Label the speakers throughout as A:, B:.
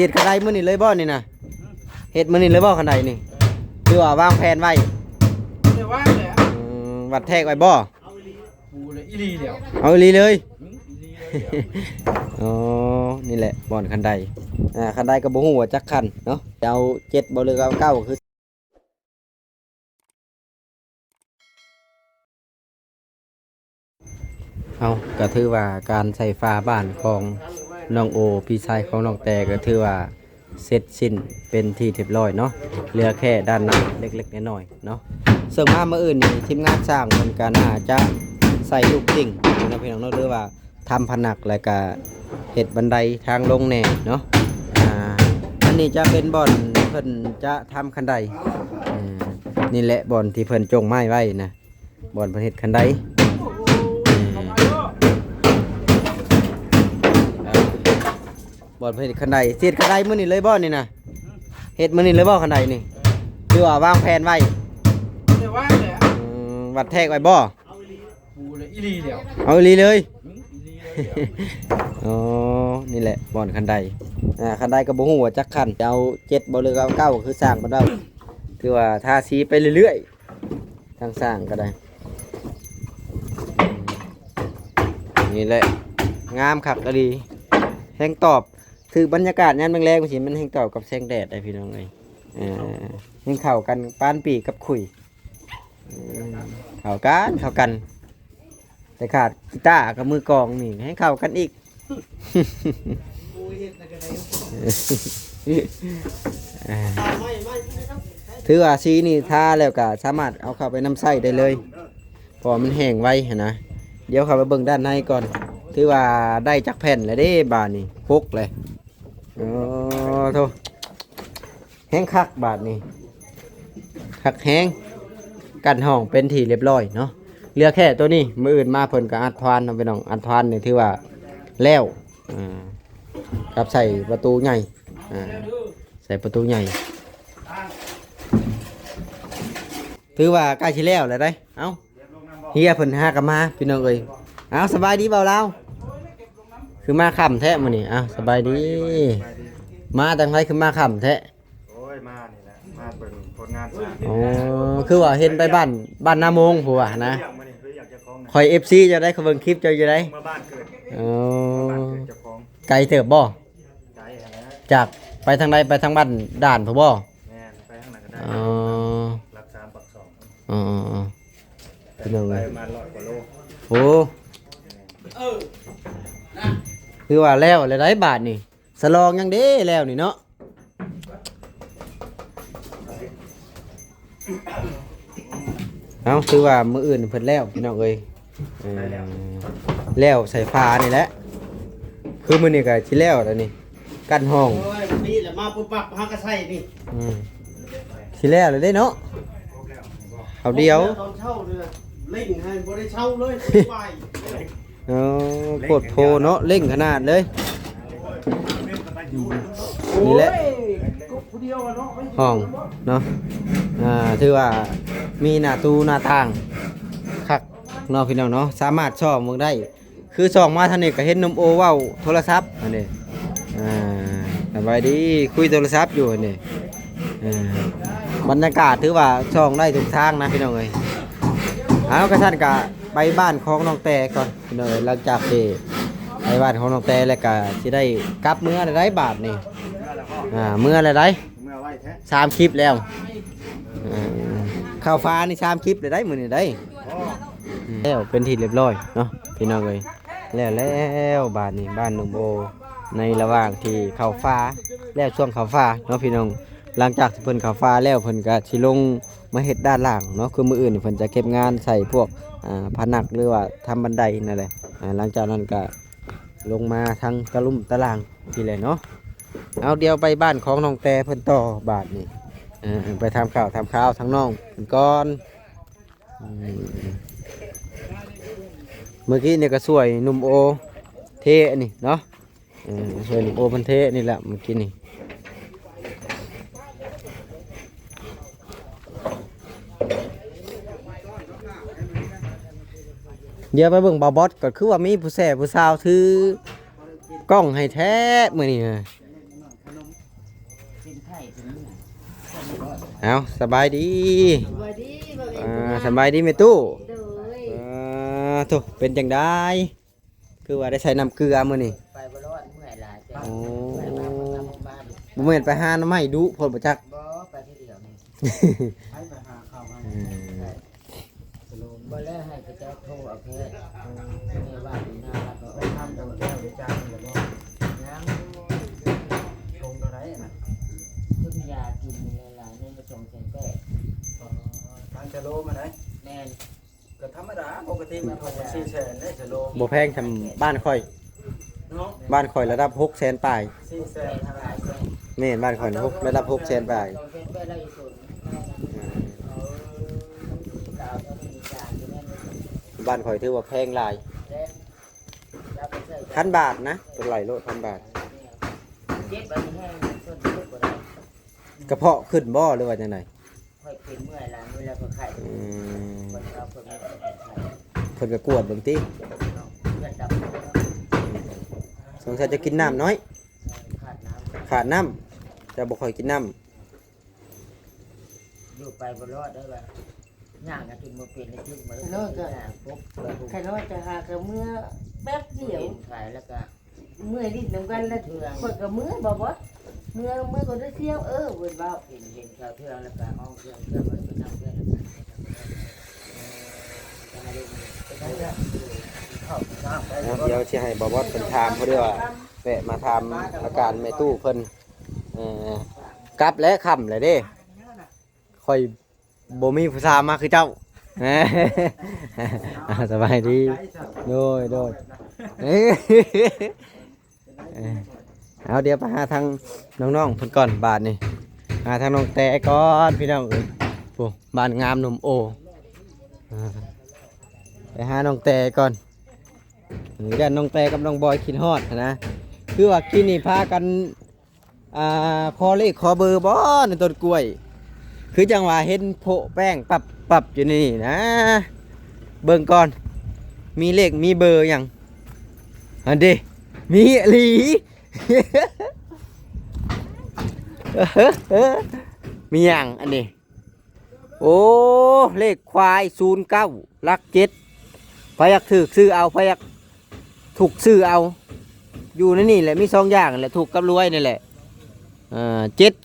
A: เฮ็ดคันใดมื้อนี้เลยบ่นี่นะเฮ็ดมื้อนี้เลยบ่คันใดนี่คือว่าวางแผนไว้
B: ไม่ว่างเลยอ่ะ
A: วัดแทกไว้บ่
B: บูเลยอีลีเดียว
A: เอาอีหลีเลย
B: อีลีเลย
A: อ๋อนี่แหละบ่อนคันใดคันใดก็บ่ฮู้ว่าจักคันเนาะจะเอา7บ่หรือเอา9ก็คือเอาก็ถือว่าการใส่ฟ้าบ้านของน้องโอพี่ชายของน้องแต่ก็ถือว่าเสร็จสิ้นเป็นที่เรียบร้อยเนาะเหลือแค่ด้านหน้าเล็กๆน้อยๆเนาะส่วนมาเมื่ออื่นนี่ทีมงานสร้างเพิ่นก็น่าจะใส่ลูกติ่งนะพี่น้องเนาะหรือว่าทำผนักแล้วก็เฮ็ดบันไดทางลงแน่เนาะอันนี้จะเป็นบ่อนเพิ่นจะทำคันไดนี่แหละบ่อนที่เพิ่นจงไม้ไว้นะบ่อนเพิ่นเฮ็ดคันไดบ่อนเพิ่นเฮ็ดคันไดเฮ็ดคันไดมื้อนี้เลยบ่นี่นะเฮ็ดมื้อนี้เลยบ่คันไดนี่คือว่าวางแผนไว้
B: ไม่ว่างเลยอ่ะ
A: วัดแทกไว้บ่
B: บูเลยอีลีเดียว
A: เอาอีหลีเลย
B: อีลีเลย
A: อ๋อนี่แหละบ่อนคันไดคันไดก็บ่ฮู้ว่าจักคันจะเอา7บ่หรือเอา9ก็คือสร้างบ่ได้คือว่าทาสีไปเรื่อยๆทางสร้างก็ได้นี่แหละงามคักก็ดีแสงตอบคือบรรยากาศยามแรงๆมันสิมันแสงตอบกับแสงแดดได้พี่น้องเอ้ยยังเข้ากันปานปีกับขุยเข้ากันแต่ขาดกีตาร์กับมือกลองนี่ให้เข้ากันอีกถือว่าสีนี่ทาแล้วก็สามารถเอาเข้าไปน้ำไส้ได้เลยพอมันแห้งไว้นะเดี๋ยวเข้าไปเบิ่งด้านในก่อนถือว่าได้จักแผ่นเลยเด้บาทนี่พกเลยอ๋อโธ่แห้งคักบาทนี่คักแห้งกันห้องเป็นที่เรียบร้อยเนาะเหลือแค่ตัวนี้มืออื่นมาเพิ่นกับอัดทานเอาไปน้องอัดทานนี่ถือว่าแล้วกับใส่ประตูใหญ่ใส่ประตูใหญ่ถือว่าใกล้ชิแล้วเลยได้เอ้าเฮียเพิ่นหากันมาพี่น้องเอ้ยเอ้าสบายดีเปล่าเราคือมาค่ำแท้มื้อนี้เอ้าสบายดีมาจังไดคือมาค่ำแท้
C: โอ้ยมานี่แหละมาเป็นผลงานสร้าง
A: อ๋อคือว่าเห็นไปบ้านนาโมงผัวนะคอย FC จะได้เขาเบิ่งคลิปเจ้าอยู่ได้
C: มาบ้านเกิด
A: อ๋อ
C: บ้านเกิดเจ้าของ
A: ไกลเติบบ่
C: ไกลอะไรนะ
A: จากไปทางใดไปทางบ้านด่านพุ่นบ่
C: แม่ไปข้างหลังก็ได้
A: อ๋อ
C: รักษาปักสอง
A: อ๋อเป็นยังไง
C: มา100 กว่าโล
A: โอ้คือว่าแล้วหลายๆบาทนี่สลองยังเด้แล้วนี่เนาะเอาคือว่ามื้ออื่นเพิ่นแล้วพี่น้องเอ้ยแล้วใส่ฟ้านี่แหละคือมื้อนี้ก็สิแล้วแล้วนี่กั้นห้อง
B: โอ้ยนี่แหละมาปุ๊บปั๊บหากระใส่นี่
A: สิแล้วเลยเด้เนาะเอาเดียว
B: ตอนเช่าเลยเล่งให้บ่ได้เช่าเลยไป
A: โคตรโพเนาะเร่งขนาดเลยนี่แหละห้องเนาะถือว่ามีหน้าตู้หน้าต่างคักเนาะพี่น้องเนาะสามารถซ่อมมึงได้คือส่องมาทางนี้ก็เห็นนมโอเว้าโทรศัพท์อันนี้สบายดีคุยโทรศัพท์อยู่อันนี้บรรยากาศถือว่าส่องได้ทุกทางนะพี่น้องเอ้ยเอากระท่านกะไปบ้านของน้องแต่ก่อนพี่น้องเอ้ยหลังจากที่ไปบ้านของน้องแต่แล้วก็สิได้กลับเมื่อได้บาทนี่เมื่ออะไรได้3 คลิปแล้วข้าวฟ้านี่3 คลิปได้มื้อนี้ได้แล้วเป็นที่เรียบร้อยเนาะพี่น้องเอ้ยแล้วบ้านนี้บ้านหนุ่มโอในระหว่างที่ข้าวฟ้าแล้วช่วงข้าวฟ้าเนาะพี่น้องหลังจากที่เพิ่นข้าวฟ้าแล้วเพิ่นก็สิลงมาเฮ็ดด้านล่างเนาะคือมื้ออื่นเพิ่นจะเก็บงานใส่พวกผนักหรือว่าทำบันไดนั่นแหละหลังจากนั้นก็ลงมาทางตะลุ่มตะลางทีแหละเนาะเอาเดียวไปบ้านของน้องแต่เพิ่นต่อบาทนี่ไปทำข้าวทางน้องเพิ่นก่อนเมื่อกี้เนี่ยก็สวยหนุ่มโอเทนี่เนาะสวยหนุ่มโอเพิ่นเทนี่แหละเมื่อกี้นี่เดี๋ยวไปเบิ่งบาบอสก็คือว่ามีผู้แส่ผู้สาวถือกล้องให้แท้มื้อนี้
D: เป็นไข้เป็นเนื้อ
A: เอาสบายดี
D: สวัสดีบ่เอ็น
A: สบายดีแม่ตู้
D: โดย
A: โถเป็นจังได้คือว่าได้ใช้น้ำเกลือมื้อนี่
D: ไปบ่รอดเมื่อยหลายแต่
A: โอ้
D: เมื่อยมาทำบ้าน
A: บ่แม่นไปหาหน่อไม้ดุเพิ่นบ่จัก
D: บ่ไปที่เดียวนี่
B: ให้ไปหาข้าวให้
D: บ่แล้วให้กระเจ้าโทรเอาเพศนี่ว่าอยู่หน้าแล้วก็เอาทำตัวแก้วด้วยจ้างแล้วบ่ยัง
B: ชงเท่าไหร่น่ะ
D: ทุกยากินหลายๆนี่มาส่งเซนเต้
B: ทางจะโลมาได้
D: แม่น
B: ก็ธรรมดาปกติมันก็4แสนได้จะโล
A: บ่แพงทำบ้านข่อย
B: เนาะ
A: บ้านข่อยระดับ600,000ปลาย
B: 4แส
D: แม่
B: น
D: นทลายแม่น
A: แม่นบ้านข่อยระดับ600,000ปลาย
D: ส่งเซนเต้แล้วอีกส่วนดาวก็มีจานอยู่แม่น
A: บ้านข่อยถือว่าแพงหลาย
D: เล่นรับไปใส่
A: 1,000 บาทนะตัวไหลโล1,000 บาท
D: เจ็บอันนี้แห้งต้นทุกข์บ่ได้
A: กระเพาะขึ้นบ่หรือว่าจังได
D: ค่อยเป็นเมื่อยล้าเวลาก็ไข้
A: อืม
D: คนเราเพิ่นไม่ได้ไข้
A: เพิ่นก็กวดเบิ่งติ
D: เลือดดำ
A: สงสัยจะกินน้ำน้อย
D: ขาดน้ำ
A: ขาดน้ำจะบ่ค่อยกินน้ำ
D: อยู่ไปบ่รอดได้บ่ย่างกันจนบ่เป็นเลยจนบ่ได้ปุ๊บไปปุ๊บ
E: ใครน้อยจะหากับเมื่อแป๊บเดียว
D: ขายแล้วก็
E: เมื่อดิ้นน้ำกันแล้วคนกับเมื่อบอกว่าเมื่อคนได้เที่ยวเวิร์ดเบา
D: เห็นชาวเทืองแล้วก็ห้องเทืองเทืองไว้ไปทำเทืองแล้วก็จะให้ได้ไปได้
A: เดี๋ยวสิให้บอบอสเพิ่นถามเพราะเด้ว่าแวะมาถามอาการแม่ตู้เพิ่นกลับและค่ำเลยเด้ค่อยบ่มีผู้สาวมาคือเจ้า สบายดีโดยเอาเดี๋ยวไปหาทางน้องๆเพิ่นก่อนบาทนี่หาทางน้องแต่ก่อนพี่น้องเอ้ยโอ้บ้านงามหนุ่มโอไปหาน้องแต่ก่อนเดี๋ยวน้องแต่กับน้องบอยคิดฮอดนะคือว่ากินนี่พากันขอเลขขอเบอร์บ่ในต้นกล้วย คือจังหวะเห็นโผแป้งปรับอยู่นี่นะเบิ่งก่อนมีเลขมีเบอร์อย่างอันเดมีอีหลี มีอย่างอันนี้โอ้เลขควาย09ลัก7พยักถือซื้อเอาพยักถูกซื้อเอาอยู่ในนี่แหละมี2อย่างแหละถูกกับรวยนี่แหละ709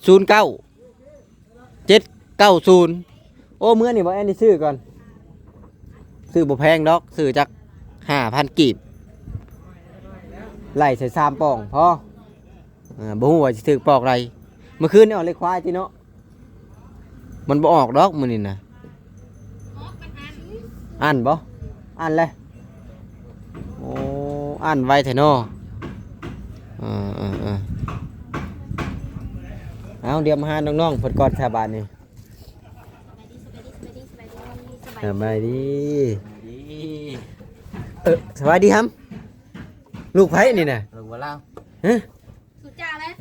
A: 790โอ้เมื่อนี่บ่แอนนี่ซื้อก่อนซื้อบ่แพงดอกซื้อจาก5,000กีบไล่ใส่3ปองพอบ่ฮู้ว่าสิถึกปอกไรเมื่อคืนนี่ออกเลขควายติเนาะมันบ่ออกดอกมื้อนี้น่ะอ่านบ่อ่านเลยโอ้อ่านไวแท้เนาะเอาเดี๋ยวมาหาน้องๆเพิ่นก่อนชาวบ้านนี่สบายดีสบายดีครับลูกไผนี่น่ะ
D: หรือว่าเล่า
A: ฮะ
F: สุจ้าเลย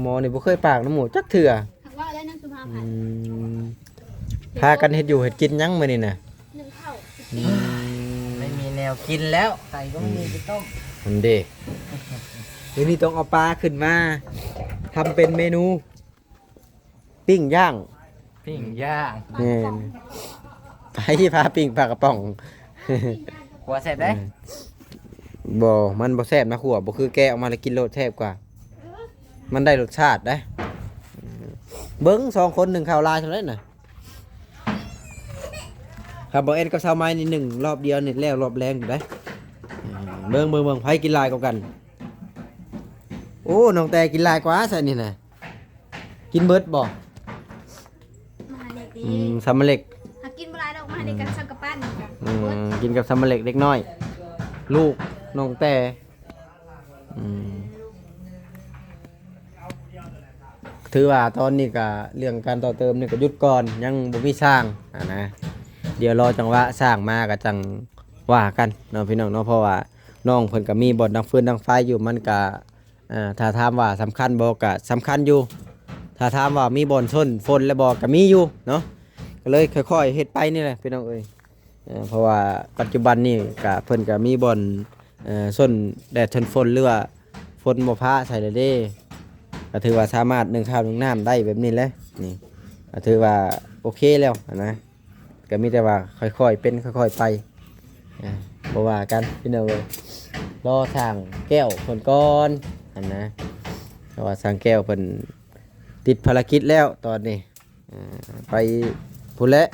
A: หมอนี่บ่เคยปากน้ำหมูจักเถื่อ
F: ถักว่าได้นั่งสุภา
A: อื
F: พันธ์
A: มพากันเฮ็ดอยู่เฮ็ดกินหยังมื้อนี่น่ะ
F: หนึ่งเท่า
D: ไม่มีแนวกินแล้วไก่ก็ไม่มีไปต้ม
A: มันเด้เดี๋ยวนี้ต้องเอาปลาขึ้นมาทำเป็นเมนูปิ้งย่าง
D: ปิ้งย่าง
A: แม่นไปพาปิ้งปลากระป๋อง
D: หัวเสร็จได้
A: บ่มันบ่แซ่บนะขัวบ่คือแกะออกมาแล้วกินโลดแซ่บกว่า มันได้รสชาติได้เบิ้ง2คน1ข้าวลายเท่านั้นน่ะครับบ่เอ็นกับชาวไม้นี่1รอบเดียวนี่แล้วรอบแรงอยู่ได้เบิ่งไผกินลายกว่ากัน โอ้น้องแต่กินลายกว่าซะนี่น่ะกินเบิดบ่
F: มหาเด็กดี
A: สำเร็จ
F: หากินบรายดอกมหาเด็กกันสักกะปั้น
A: กินกับสำเร็จเล็กน้อย ลูกน้องแต่ถือว่าตอนนี้ก็เรื่องการต่อเติมนี่ก็หยุดก่อนยังบ่มีสร้างนะเดี๋ยวรอจังหวะสร้างมาก็จังว่ากันเนาะพี่น้องเนาะเพราะว่าน้องเพิ่นก็มีบ่อนดังฟืนดังไฟอยู่มันก็ถ้าถามว่าสำคัญบ่ก็สำคัญอยู่ถ้าถามว่ามีบ่อนชนฝนและบ่ก็มีอยู่เนาะก็เลยค่อยๆเฮ็ดไปนี่แหละพี่น้องเอ้ยเพราะว่าปัจจุบันนี่ก็เพิ่นก็มีบ่อนส้นแดดชนฝนหรือว่าฝนบ่ฟ้าใส่เลยเด้ก็ ก็ถือว่าสามารถนึ่งข้าวนึ่งน้ำได้แบบนี้แหละนี่ก็ถือว่าโอเคแล้วนะก็มีแต่ว่าค่อยๆเป็นค่อยๆไปเพราะว่ากันพี่น้องรอสั่งแก้วเพิ่นก่อนนะเพราะว่าสั่งแก้วเพิ่นติดภารกิจแล้วตอนนี้ไปพุ่นแหละ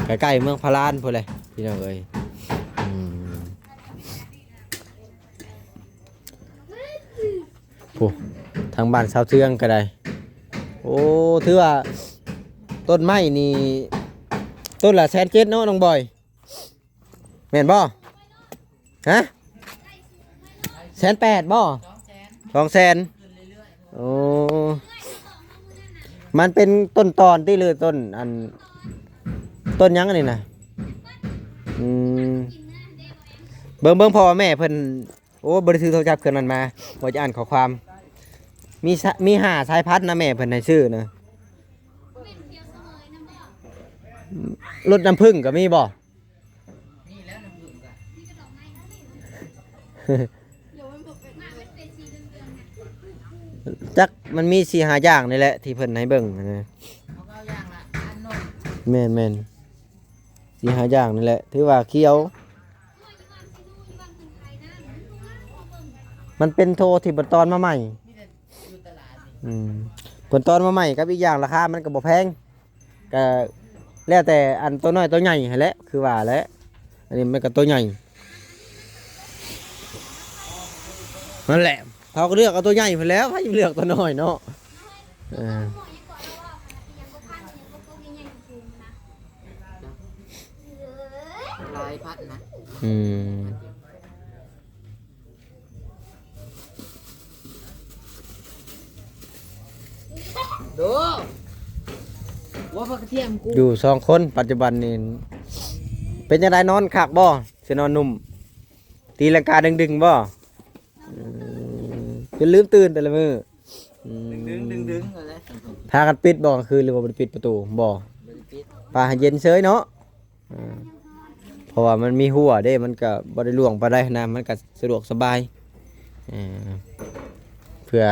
A: ใกล้ๆเมืองพารานพุ่นเลยพี่น้องเอ้ยผู้ทางบ้านชาวเทืองก็ได้โอ้ถือว่าต้นไม้นี่ต้นละ170,000เนาะน้องบอยแม่นบ่ฮะ180,000บ่200,000โอ้มันเป็นต้นตอนที่เลยต้นอันต้นยังอันนี้นะเบิ่งพ่อแม่เพิ่นโอ้บริสุทธิ์โทรศัพท์เครื่องนั้นมาว่าจะอ่านข้อความมี5สายพันธุ์นะแม่เพิ่นให้ชื่อนะรถน้ำผึ้งก็มีบ่จักมันมี4-5อย่างนี่แหละที่เพิ่นให้เบิ่งนะแม่น4-5อย่างนี่แหละถือว่าเขียวมันเป็นโทที่เปิดตอนมาใหม่เปิดตอนมาใหม่ครับอีกอย่างราคามันก็บ่แพงก็แล้วแต่อันตัวน้อยตัวใหญ่ให้แหละคือว่าแหละอันนี้มันก็ตัวใหญ่นั่นแหละเขาก็เลือกเอาตัวใหญ่ไปแล้วเขาจะเลือกตัวน้อยเนาะ
E: ลายพัดนะดูว่าพักเที่ยงกู
A: อยู่2 คนปัจจุบันนี่เป็นยังไงนอนคักบ่สินอนนุ่มตีลังกาดึงบ่จนลืมตื่นแต่ละมื้อ
B: ดึงอะไร
A: พากันปิดบ่คือหรือว่าบ่ได้ปิดประตูบ่ปลาให้เย็นเฉยเนาะเพราะว่ามันมีหัวเด้มันก็บ่ได้ล่วงไปได้นะมันก็สะดวกสบายเพื่อ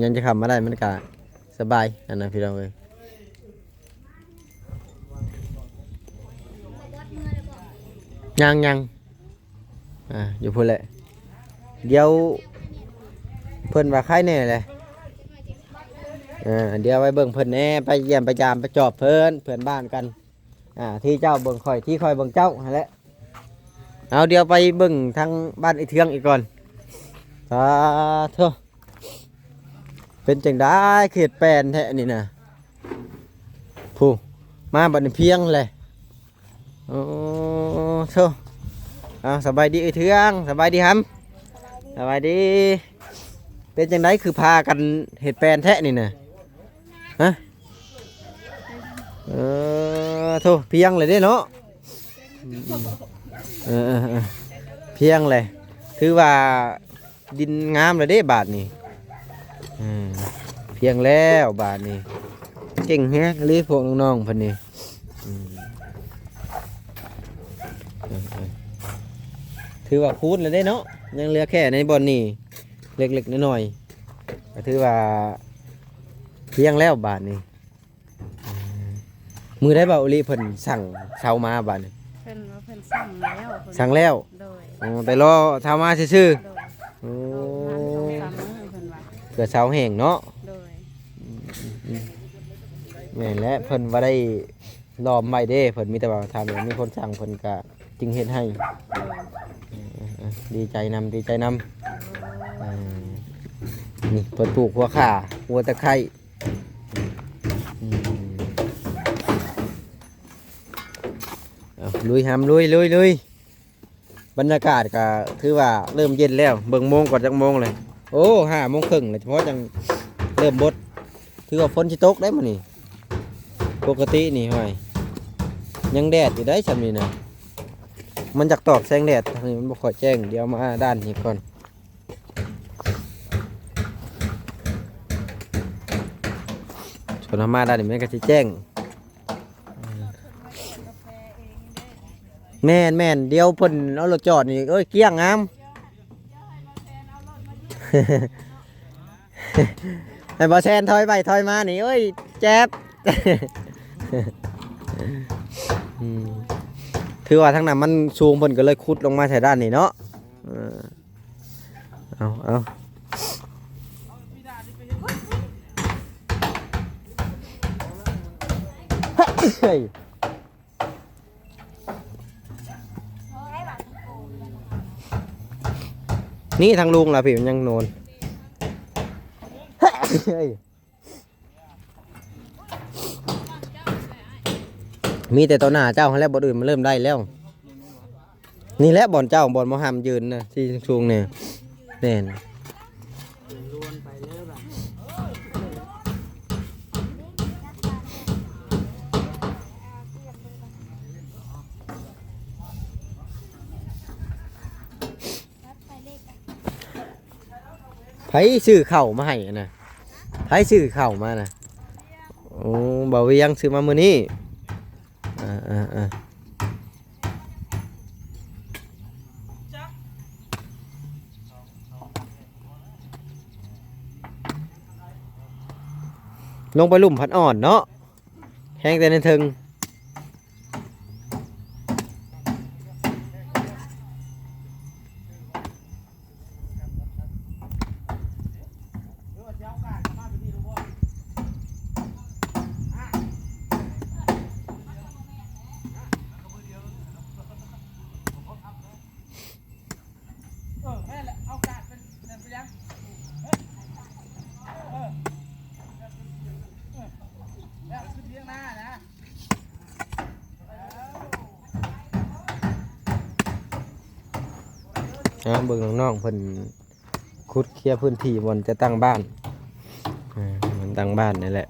A: ยังจะขับมาได้มันก็สบายอันนั้นพี่น้องเอ้ยยังอยู่พุ่นแหละเดี๋ยวเพิ่นว่าใครแน่เลยเดี๋ยวไว้เบิ่งเพิ่นแน่ไปเยี่ยมไปยามไปจอบเพิ่นบ้านกันที่เจ้าเบิ่งข่อยที่ข่อยเบิ่งเจ้าหั่นแหละเอาเดี๋ยวไปเบิ่งทางบ้านไอ้เทืองอีกก่อนเถอะเป็นจังได้เขตแปลนแท้นี่นะผู้มาบัดนี้เพียงเลยโอ้เถอะสบายดีไอ้เทืองสบายดีครับสบายดีเป็นจังไดคือพากันเห็ดแปลนแท้นี่นะฮะโธ่เพียงเลยเด้เนาะเพียงเลยถือว่าดินงามเลยเด้บาทนี่เพียงแล้วบาทนี่เก่งแฮะรีพวกน้องๆเพิ่นนี่ถือว่าพูดเลยได้เนาะยังเหลือแค่ในบอลนี่เล็กๆน้อยๆก็ถือว่าเพียงแล้วบาทนี่มือได้บ่าวอุลิเพิ่นสั่งเช้ามาบาทนี่
F: เพิ่นสั่งแล้ว
A: สั่งแล้วไปรอเช้ามาซื่อๆโอ้เกิดเช้าแห้งเนาะแม่นและเพิ่นว่าได้รอมไว้เด้เพิ่นมีแต่ว่าทำมีคนสั่งเพิ่นก็จึงเฮ็ดให้ดีใจนำนี่เพิ่นปลูกหัวข่าหัวตะไคร้ลุยหำลุยบรรยากาศก็ถือว่าเริ่มเย็นแล้วเบิ่งโมงก่อนจักโมงเลยโอ้5:30เลยเฉพาะจังเริ่มบดถือว่าฝนสิตกได้มื้อนี้ปกตินี่ห้อยยังแดดอยู่ได้ซั่นนี่นะมันจากตอกแสงแดดทางนี้มันบ่ค่อยแจ้งเดี๋ยวมาด้านนี้ก่อนส่วนมาด้านนี้มันก็สิแจ้งแม่นเดี๋ยวเพิ่นเอารถจอดนี่เอ้ยเกี้ยงงาม ให้บ่แซนถอยไปถอยมานี่เอ้ยแจ๊บ ถือว่าทางนั้นมันสูงเพิ่นก็เลยขุดลงมาใส่ด้านนี้เนาะเอาเฮ้ยนี่ทางลุงล่ะพี่มันยังโนนเฮ้ยมีแต่ตัวหน้าเจ้าแล้วบ่อื่นมันเริ่มได้แล้วนี่แหละบ่อนเจ้าบ่อนมหามยืนนะที่สูงเนี่ยแน่นไผซื้อข้าวมาให้นะไผซื้อข้าวมานะโอ้บ่เวียงซื้อมามื้อนี้ลงไปลุ่มพัดอ่อนเนาะแห้งแต่ในทึงเบิ่งน้องๆเพิ่นขุดเคลียร์พื้นที่บนจะตั้งบ้านมันตั้งบ้านนี่แหละ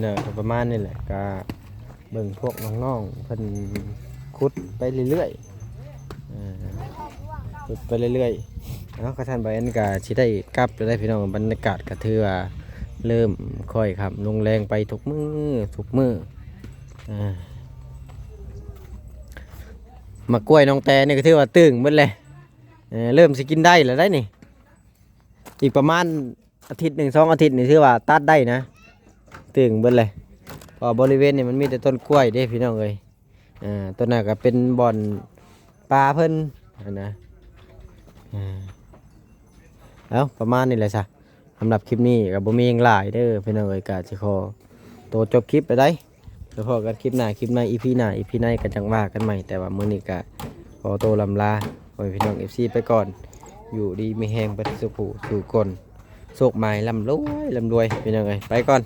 A: เนี่ยประมาณนี้แหละก็เบิ่งพวกน้องๆเพิ่นขุดไปเรื่อยๆขุดไปเรื่อยๆแล้วก็ท่านไปอันก็สิได้กลับจะได้พี่น้องบรรยากาศก็ถือว่าเริ่มค่อยครับลงแรงไปทุกมื้อมากล้วยน้องแต่นี่ก็ถือว่าตึงหมดเลยเริ่มสิกินได้แล้วได้นี่อีกประมาณอาทิตย์1 2 อาทิตย์นี่ถือว่าตัดได้นะตึงเบิดเลยพอบริเวณนี่มันมีแต่ต้นกล้วยเด้พี่น้องเอ้ยต้นนั้นก็เป็นบ่อนปลาเพิ่นนะแล้วประมาณนี้แหละซะสำหรับคลิปนี้ก็บ่มีหยังหลายเด้อพี่น้องเอ้ยก็สิขอตัวจบคลิปไปได้แล้วพอกันคลิปหน้าEP หน้า EP ไหนก็จังว่ากันใหม่แต่ว่ามื้อนี้ก็ขอตัวลำลาขอให้พี่น้อง FC ไปก่อนอยู่ดีมีแฮงไปสู่คนโชคหมายร่ำรวยพี่น้องเอ้ยไปก่อน